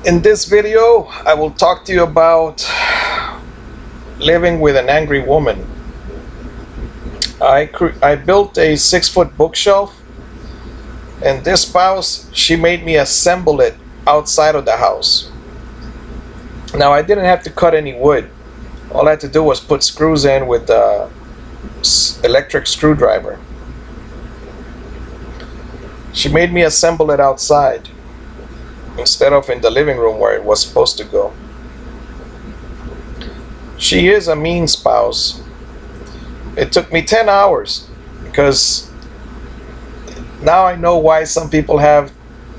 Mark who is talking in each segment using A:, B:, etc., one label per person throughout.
A: In this video, I will talk to you about living with an angry woman. I built a 6-foot bookshelf, and this spouse, she made me assemble it outside of the house. Now, I didn't have to cut any wood. All I had to do was put screws in with the electric screwdriver. She made me assemble it outside instead of in the living room where it was supposed to go. She is a mean spouse. It took me 10 hours because now I know why some people have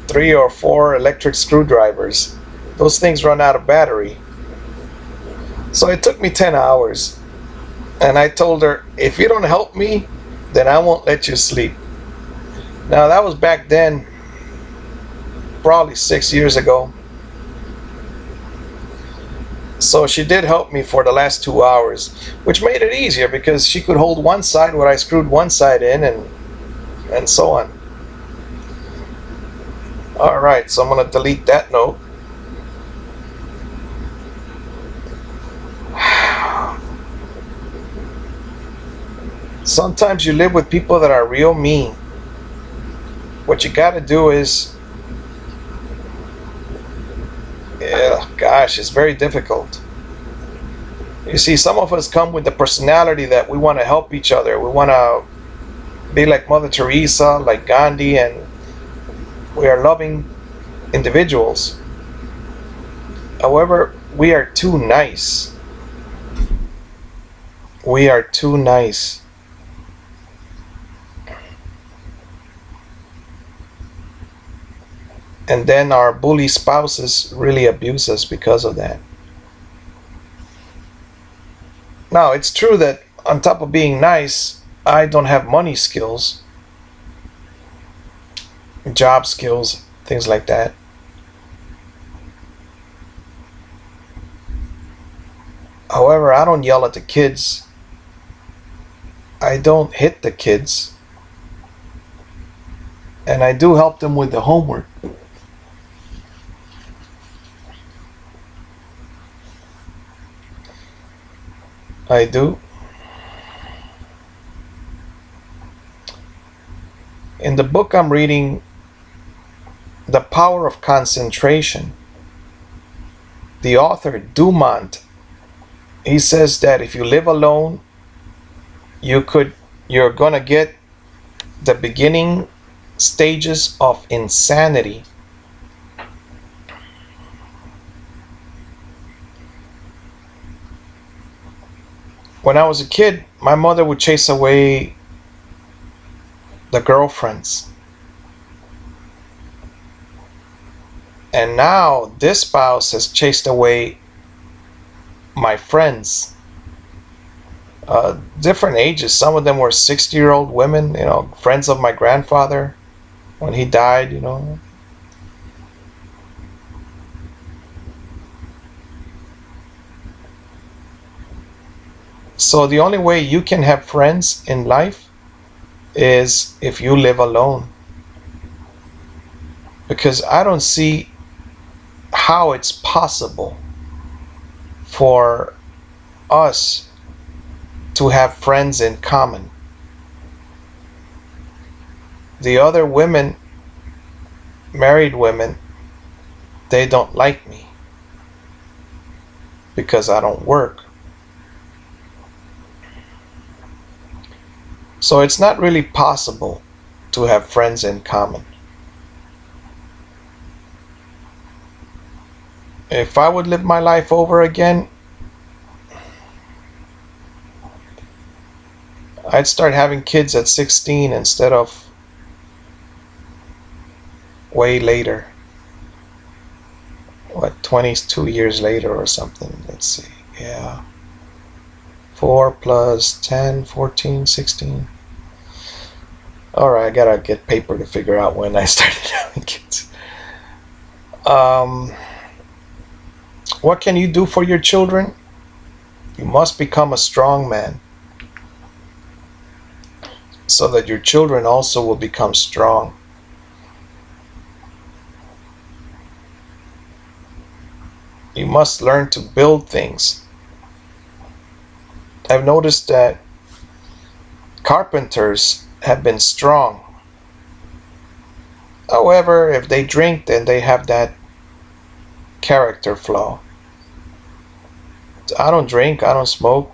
A: 3 or 4 electric screwdrivers. Those things run out of battery. So it took me 10 hours. And I told her, if you don't help me, then I won't let you sleep. Now that was back then, probably 6 years ago. So she did help me for the last 2 hours, which made it easier because she could hold one side where I screwed one side in and so on. Alright, so I'm going to delete that note. Sometimes you live with people that are real mean. What you got to do is, gosh, it's very difficult. You see, some of us come with the personality that we want to help each other. We want to be like Mother Teresa, like Gandhi, and we are loving individuals. However, we are too nice. We are too nice. And then our bully spouses really abuse us because of that. Now, it's true that on top of being nice, I don't have money skills, job skills, things like that. However, I don't yell at the kids. I don't hit the kids. And I do help them with the homework. I do. In the book I'm reading, The Power of Concentration, the author Dumont, he says that if you live alone, you're gonna get the beginning stages of insanity. When I was a kid, my mother would chase away the girlfriends. And now this spouse has chased away my friends. Different ages. Some of them were 60-year-old women, friends of my grandfather when he died, So the only way you can have friends in life is if you live alone. Because I don't see how it's possible for us to have friends in common. The other women, married women, they don't like me because I don't work. So it's not really possible to have friends in common. If I would live my life over again, I'd start having kids at 16 instead of way later. 22 years later or something. Let's see. Yeah. 4 plus 10, 14, 16. Alright, I gotta get paper to figure out when I started having kids. What can you do for your children? You must become a strong man so that your children also will become strong. You must learn to build things. I've noticed that carpenters have been strong. However, if they drink, then they have that character flaw. I don't drink, I don't smoke.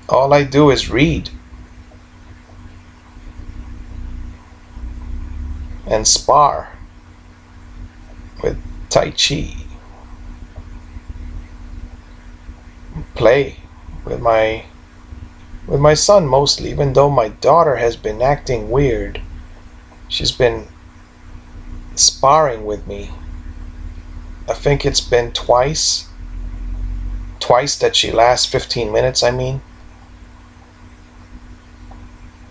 A: All I do is read and spar with Tai Chi. Play with my son mostly, even though my daughter has been acting weird. She's been sparring with me. I think it's been twice that she lasts 15 minutes, I mean.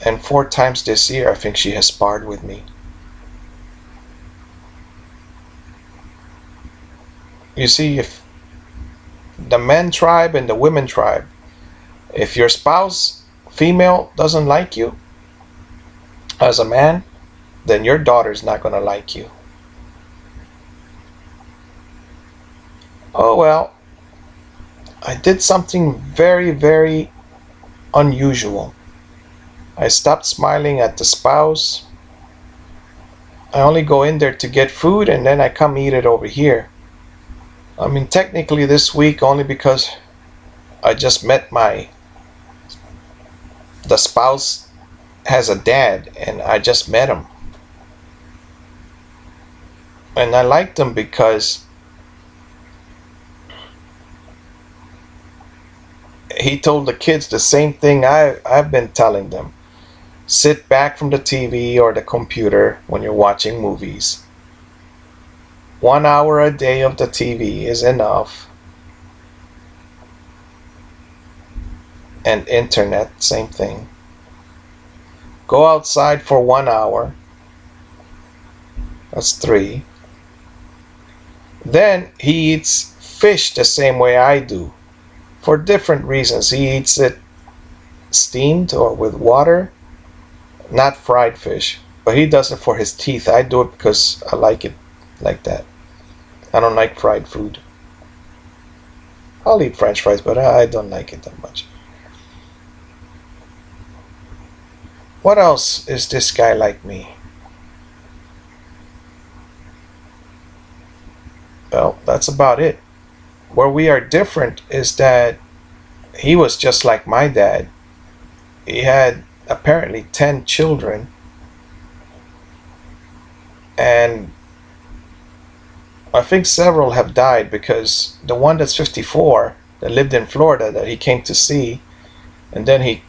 A: And 4 times this year I think she has sparred with me. You see, if the men tribe and the women tribe, if your spouse, female, doesn't like you as a man, then your daughter's not going to like you. Oh well, I did something very, very unusual. I stopped smiling at the spouse. I only go in there to get food and then I come eat it over here. I mean, technically this week only because I just met the spouse has a dad and I just met him. And I liked him because he told the kids the same thing I've been telling them. Sit back from the TV or the computer when you're watching movies. 1 hour a day of the TV is enough. And internet, same thing. Go outside for 1 hour. That's 3. Then he eats fish the same way I do. For different reasons. He eats it steamed or with water. Not fried fish. But he does it for his teeth. I do it because I like it like that. I don't like fried food. I'll eat French fries, but I don't like it that much. What else is this guy like me? Well, that's about it. Where we are different is that he was just like my dad. He had apparently 10 children. And I think several have died because the one that's 54 that lived in Florida that he came to see, and then he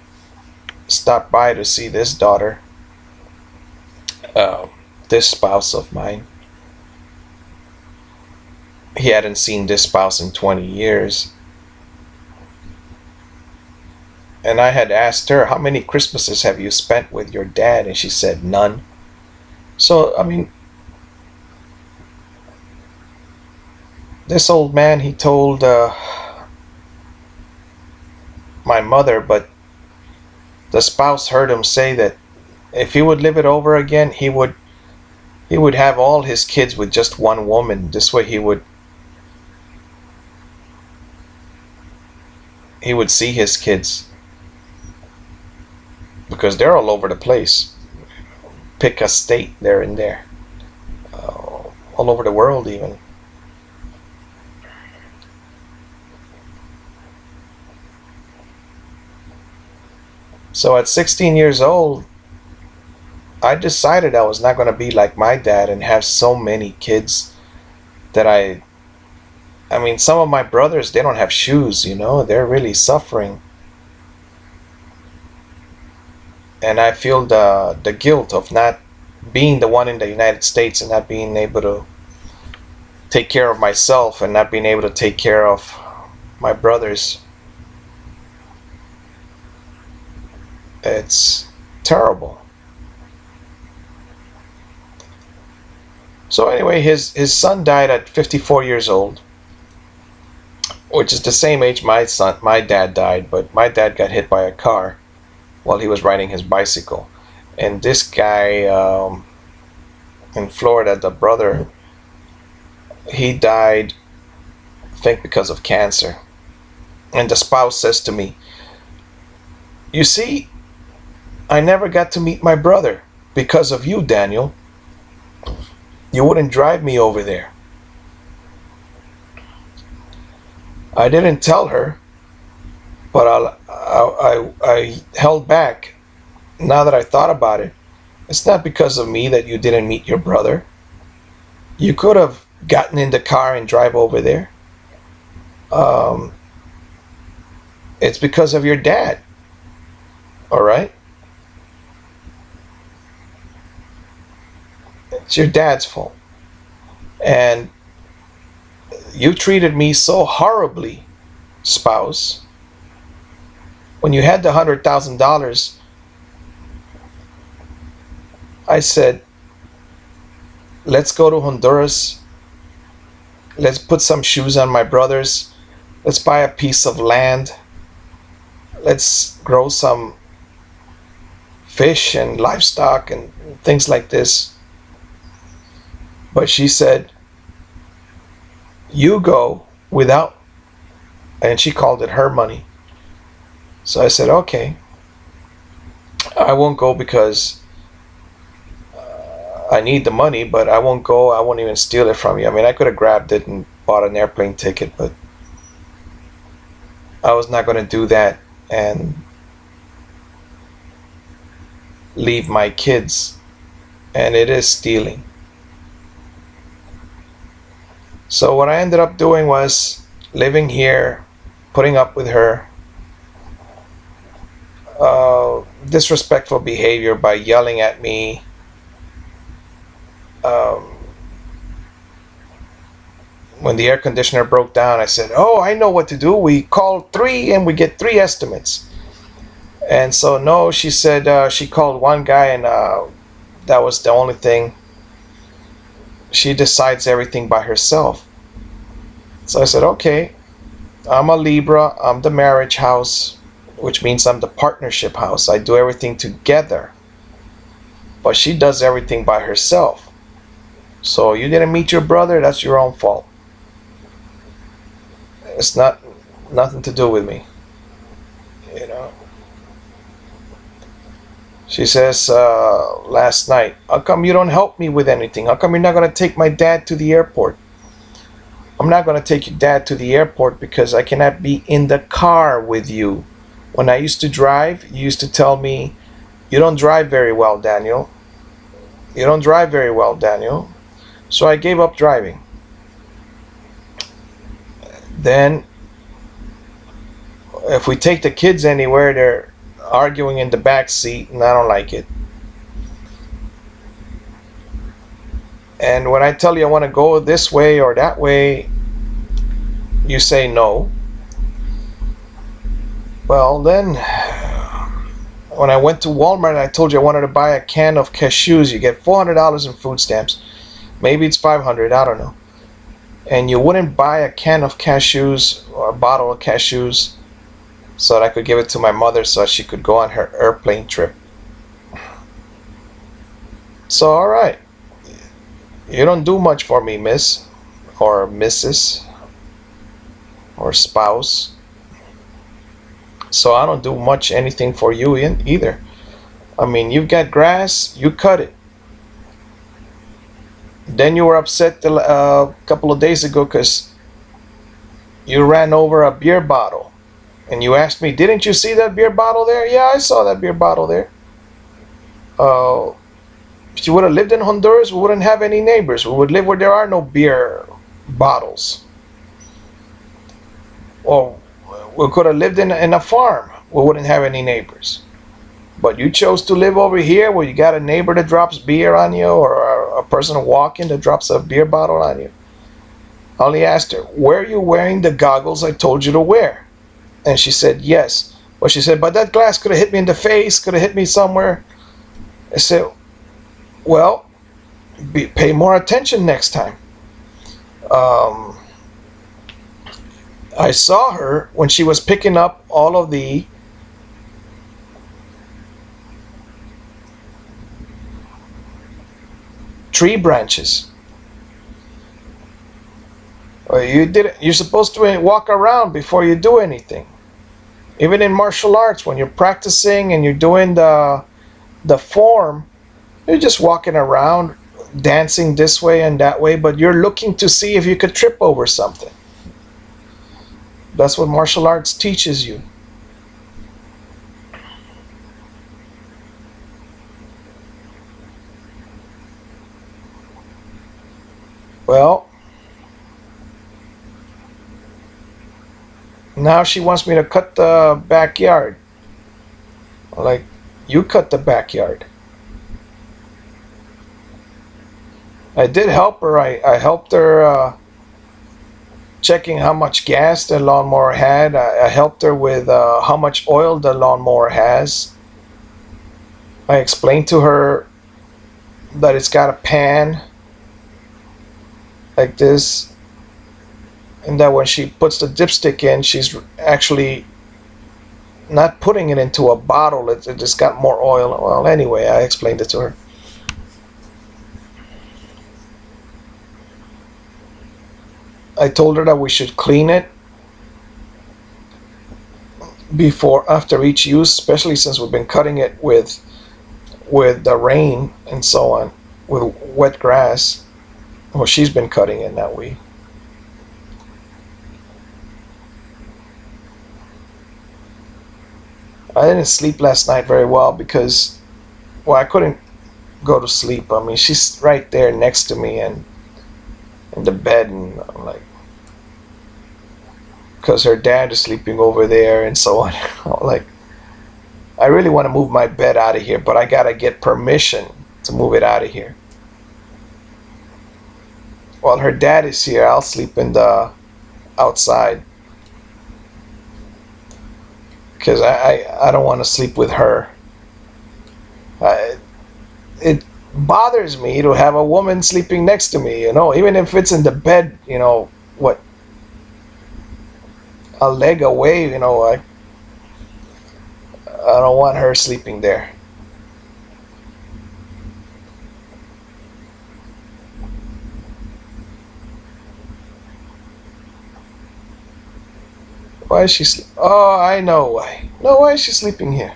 A: stopped by to see this daughter, this spouse of mine. He hadn't seen this spouse in 20 years. And I had asked her, how many Christmases have you spent with your dad? And she said, none. So, I mean, this old man, he told my mother, but the spouse heard him say that if he would live it over again, he would have all his kids with just one woman. This way he would see his kids, because they're all over the place. Pick a state there and there, all over the world even. So at 16 years old, I decided I was not going to be like my dad and have so many kids that I mean, some of my brothers, they don't have shoes, you know, they're really suffering. And I feel the guilt of not being the one in the United States and not being able to take care of myself and not being able to take care of my brothers. It's terrible. So anyway, his son died at 54 years old, which is the same age my dad died, but my dad got hit by a car while he was riding his bicycle. And this guy in Florida, the brother, He died, I think, because of cancer. And the spouse says to me, "You see, I never got to meet my brother because of you, Daniel. You wouldn't drive me over there." I didn't tell her, but I held back. Now that I thought about it, it's not because of me that you didn't meet your brother. You could have gotten in the car and drive over there. Um, it's because of your dad, all right? It's your dad's fault. And you treated me so horribly, spouse. When you had the $100,000, I said, let's go to Honduras. Let's put some shoes on my brothers. Let's buy a piece of land. Let's grow some fish and livestock and things like this. But she said, you go without, and she called it her money. So I said, okay, I won't go because I need the money, but I won't go. I won't even steal it from you. I mean, I could have grabbed it and bought an airplane ticket, but I was not going to do that and leave my kids. And it is stealing. So what I ended up doing was living here, putting up with her disrespectful behavior by yelling at me. When the air conditioner broke down, I said, oh, I know what to do. We call 3 and we get 3 estimates. And so, no, she said she called one guy and that was the only thing. She decides everything by herself. So I said, okay, I'm a Libra. I'm the marriage house, which means I'm the partnership house. I do everything together. But she does everything by herself. So you didn't meet your brother, that's your own fault. It's nothing to do with me. You know. She says last night, how come you don't help me with anything? How come you're not going to take my dad to the airport? I'm not going to take your dad to the airport because I cannot be in the car with you. When I used to drive, you used to tell me, you don't drive very well, Daniel. You don't drive very well, Daniel. So I gave up driving. Then, if we take the kids anywhere, they're arguing in the back seat, and I don't like it. And when I tell you I want to go this way or that way, you say no. Well, then, when I went to Walmart and I told you I wanted to buy a can of cashews, you get $400 in food stamps. Maybe it's $500, I don't know. And you wouldn't buy a can of cashews or a bottle of cashews so that I could give it to my mother so she could go on her airplane trip. So, all right. You don't do much for me, miss, or missus, or spouse. So I don't do much anything for you either. I mean, you've got grass, you cut it. Then you were upset a couple of days ago because you ran over a beer bottle. And you asked me, didn't you see that beer bottle there? Yeah, I saw that beer bottle there. If you would have lived in Honduras, we wouldn't have any neighbors. We would live where there are no beer bottles. Or we could have lived in a farm. We wouldn't have any neighbors. But you chose to live over here where you got a neighbor that drops beer on you or a person walking that drops a beer bottle on you. I only asked her, were you wearing the goggles I told you to wear? And she said, yes. Well, she said, but that glass could have hit me in the face, could have hit me somewhere. I said, well, pay more attention next time. I saw her when she was picking up all of the tree branches. Well, you're supposed to walk around before you do anything. Even in martial arts, when you're practicing and you're doing the form, you're just walking around, dancing this way and that way, but you're looking to see if you could trip over something. That's what martial arts teaches you. Well, now she wants me to cut the backyard. Like, you cut the backyard. I did help her. I helped her checking how much gas the lawnmower had. I helped her with how much oil the lawnmower has. I explained to her that it's got a pan like this, and that when she puts the dipstick in, she's actually not putting it into a bottle. It just got more oil. Well, anyway, I explained it to her. I told her that we should clean it after each use, especially since we've been cutting it with the rain and so on, with wet grass. Well, she's been cutting it, not we. I didn't sleep last night very well because, well, I couldn't go to sleep. I mean, she's right there next to me and in the bed, and I'm like, because her dad is sleeping over there and so on. Like, I really want to move my bed out of here, but I gotta get permission to move it out of here. While her dad is here, I'll sleep in the outside, because I don't want to sleep with her. It bothers me to have a woman sleeping next to me, even if it's in the bed, what, a leg away, I don't want her sleeping there. Why is she Oh, I know why. No, why is she sleeping here?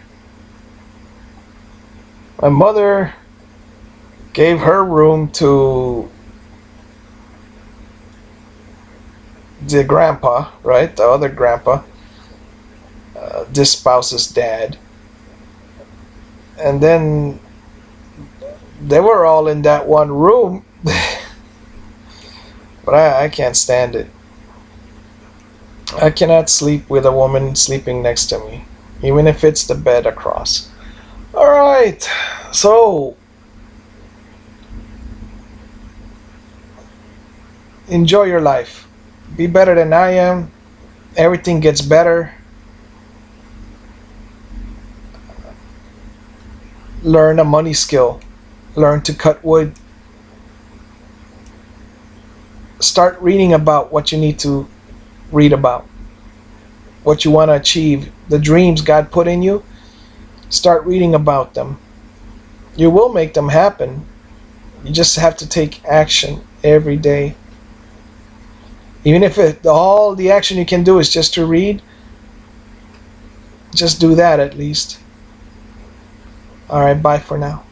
A: My mother gave her room to the grandpa, right? The other grandpa, this spouse's dad. And then they were all in that one room. But I can't stand it. I cannot sleep with a woman sleeping next to me, even if it's the bed across. Alright, so enjoy your life. Be better than I am. Everything gets better. Learn a money skill. Learn to cut wood. Start reading about what you need to read about. What you want to achieve. The dreams God put in you. Start reading about them. You will make them happen. You just have to take action every day. Even if all the action you can do is just to read, just do that at least. Alright, bye for now.